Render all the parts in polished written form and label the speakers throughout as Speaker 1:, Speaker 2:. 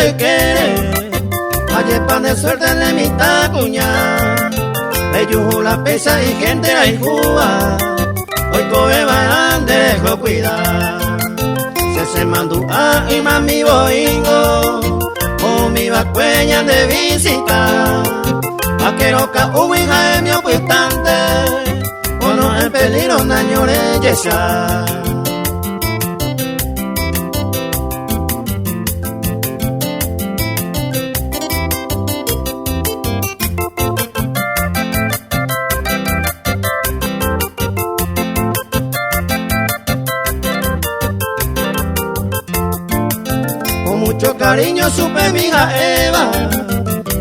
Speaker 1: te quiere. Ayer pan de suerte de mitad cuña. Ellos la pesa y gente hay Cuba. Hoy coge van dejo cuidar. Se mandó a y mami boingo. O mi vacueña de visita. A que roca uija es mi opustante. O no en peligro daño leyesa. Mucho cariño supe mi hija Eva,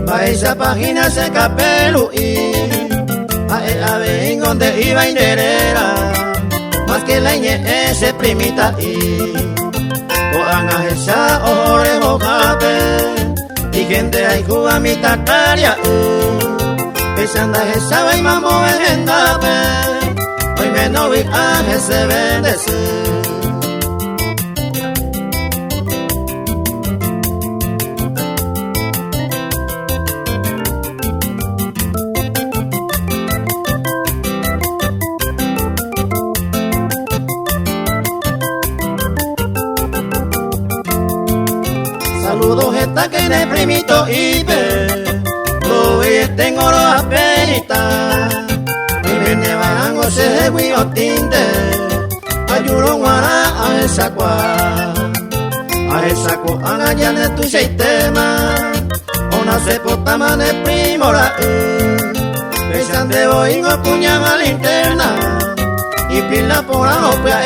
Speaker 1: pa' esa página se capelu y a ver donde iba inderera, más que la iñe ese primita y cojan a esa orejo cape y gente hay Cuba mi tacaria pensando a esa va y mamo en endape, hoy me no vi a ese bendecer. Saludos esta que de primito Ibe, lo vi tengo los apenitas, y viene van o se guío tinte, ayudo guara a esa cua haga de tu sistema, una se potama de primora, pesan de boingo puñan a linterna, y pila por la opia